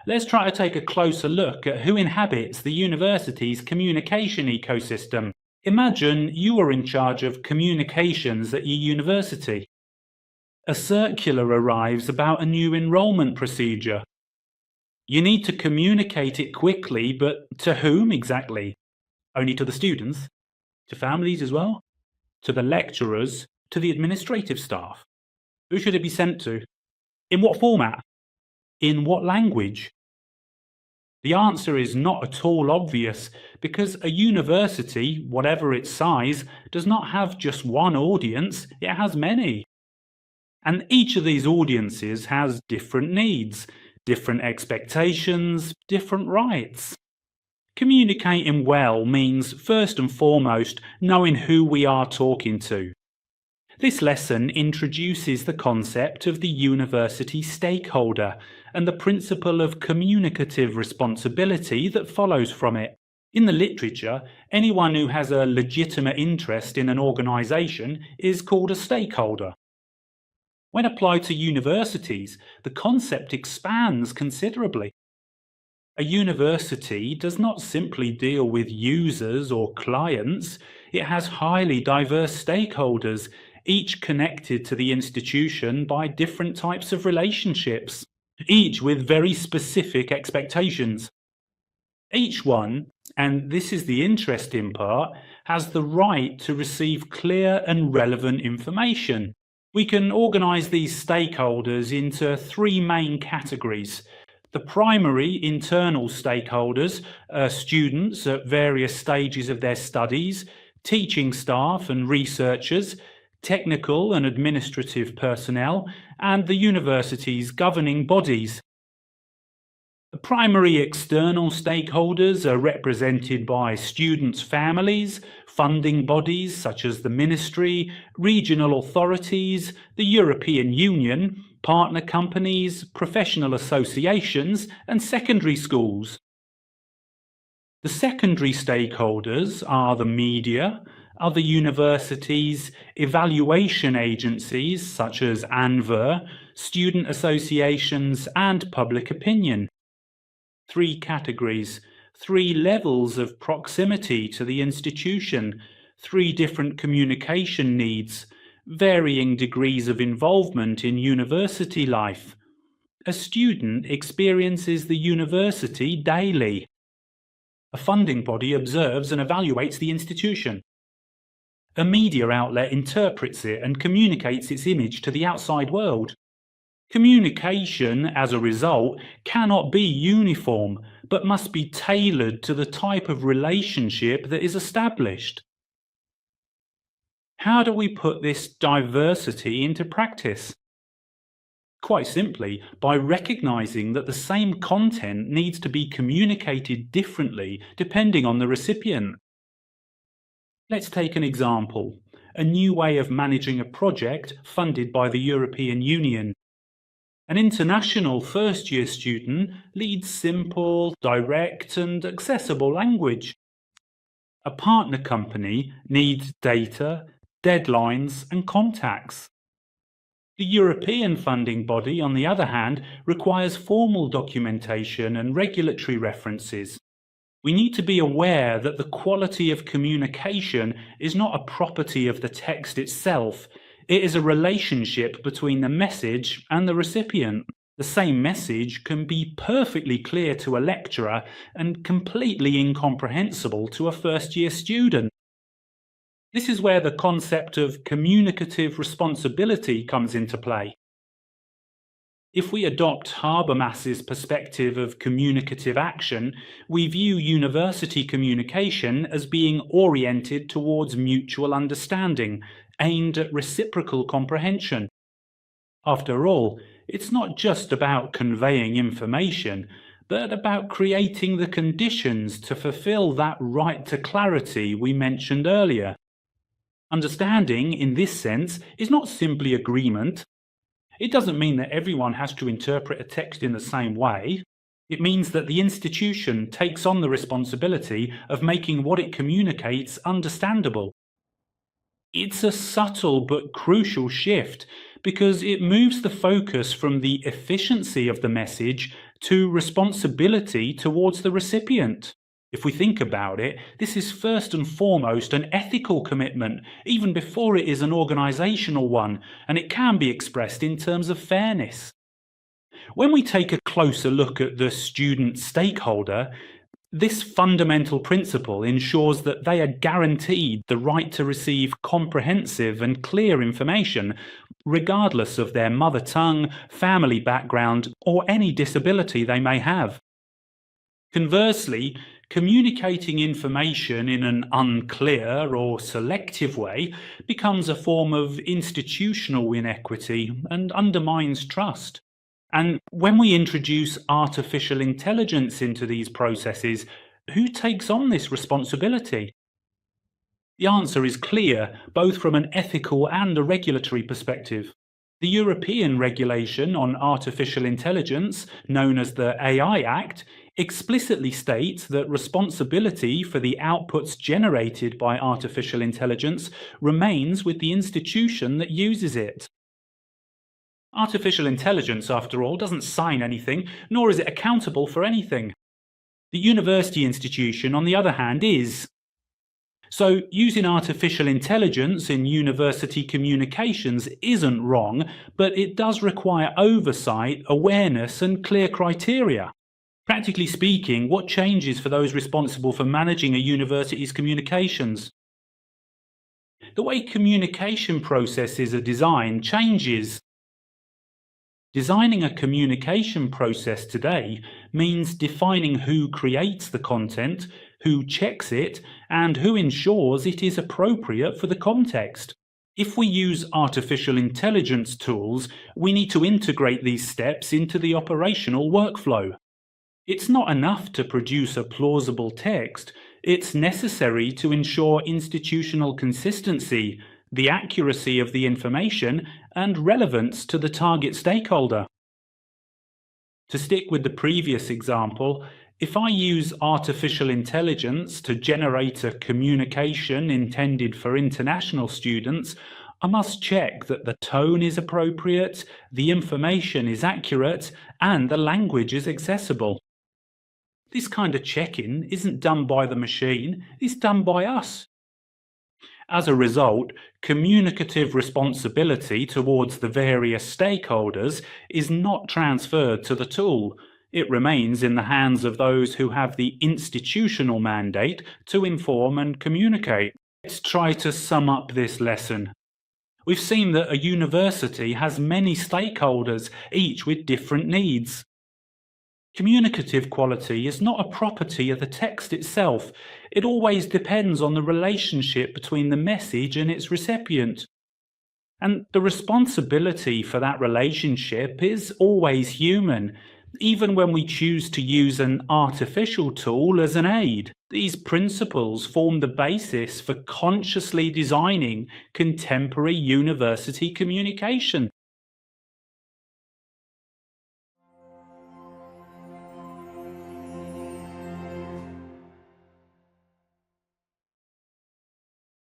let's try to take a closer look at who inhabits the university's communication ecosystem. Imagine you are in charge of communications at your university. A circular arrives about a new enrollment procedure. You need to communicate it quickly, but to whom exactly? Only to the students? To families as well? To the lecturers? To the administrative staff? Who should it be sent to? In what format? In what language? The answer is not at all obvious because a university, whatever its size, does not have just one audience, it has many. And each of these audiences has different needs, different expectations, different rights. Communicating well means first and foremost knowing who we are talking to. This lesson introduces the concept of the university stakeholder and the principle of communicative responsibility that follows from it. In the literature, anyone who has a legitimate interest in an organisation is called a stakeholder. When applied to universities, the concept expands considerably. A university does not simply deal with users or clients, it has highly diverse stakeholders, each connected to the institution by different types of relationships, each with very specific expectations. Each one, and this is the interesting part, has the right to receive clear and relevant information. We can organise these stakeholders into three main categories. The primary internal stakeholders are students at various stages of their studies, teaching staff and researchers, technical and administrative personnel, and the university's governing bodies. The primary external stakeholders are represented by students' families, funding bodies such as the Ministry, regional authorities, the European Union, partner companies, professional associations, and secondary schools. The secondary stakeholders are the media, other universities, evaluation agencies such as ANVER, student associations, and public opinion. Three categories, three levels of proximity to the institution, three different communication needs, varying degrees of involvement in university life. A student experiences the university daily. A funding body observes and evaluates the institution. A media outlet interprets it and communicates its image to the outside world. Communication, as a result, cannot be uniform, but must be tailored to the type of relationship that is established. How do we put this diversity into practice? Quite simply, by recognizing that the same content needs to be communicated differently depending on the recipient. Let's take an example, a new way of managing a project funded by the European Union. An international first-year student leads simple, direct, and accessible language. A partner company needs data, deadlines, and contacts. The European funding body, on the other hand, requires formal documentation and regulatory references. We need to be aware that the quality of communication is not a property of the text itself. It is a relationship between the message and the recipient. The same message can be perfectly clear to a lecturer and completely incomprehensible to a first-year student. This is where the concept of communicative responsibility comes into play. If we adopt Habermas's perspective of communicative action, we view university communication as being oriented towards mutual understanding, aimed at reciprocal comprehension. After all, it's not just about conveying information, but about creating the conditions to fulfill that right to clarity we mentioned earlier. Understanding, in this sense, is not simply agreement. It doesn't mean that everyone has to interpret a text in the same way. It means that the institution takes on the responsibility of making what it communicates understandable. It's a subtle but crucial shift because it moves the focus from the efficiency of the message to responsibility towards the recipient. If we think about it, this is first and foremost an ethical commitment, even before it is an organisational one, and it can be expressed in terms of fairness. When we take a closer look at the student stakeholder, this fundamental principle ensures that they are guaranteed the right to receive comprehensive and clear information, regardless of their mother tongue, family background, or any disability they may have. Conversely, communicating information in an unclear or selective way becomes a form of institutional inequity and undermines trust. And when we introduce artificial intelligence into these processes, who takes on this responsibility? The answer is clear, both from an ethical and a regulatory perspective. The European regulation on artificial intelligence, known as the AI Act, explicitly states that responsibility for the outputs generated by artificial intelligence remains with the institution that uses it. Artificial intelligence, after all, doesn't sign anything, nor is it accountable for anything. The university institution, on the other hand, is. So, using artificial intelligence in university communications isn't wrong, but it does require oversight, awareness, and clear criteria. Practically speaking, what changes for those responsible for managing a university's communications? The way communication processes are designed changes. Designing a communication process today means defining who creates the content, who checks it, and who ensures it is appropriate for the context. If we use artificial intelligence tools, we need to integrate these steps into the operational workflow. It's not enough to produce a plausible text, it's necessary to ensure institutional consistency, the accuracy of the information, and relevance to the target stakeholder. To stick with the previous example, if I use artificial intelligence to generate a communication intended for international students, I must check that the tone is appropriate, the information is accurate, and the language is accessible. This kind of checking isn't done by the machine, it's done by us. As a result, communicative responsibility towards the various stakeholders is not transferred to the tool. It remains in the hands of those who have the institutional mandate to inform and communicate. Let's try to sum up this lesson. We've seen that a university has many stakeholders, each with different needs. Communicative quality is not a property of the text itself. It always depends on the relationship between the message and its recipient. And the responsibility for that relationship is always human, even when we choose to use an artificial tool as an aid. These principles form the basis for consciously designing contemporary university communication.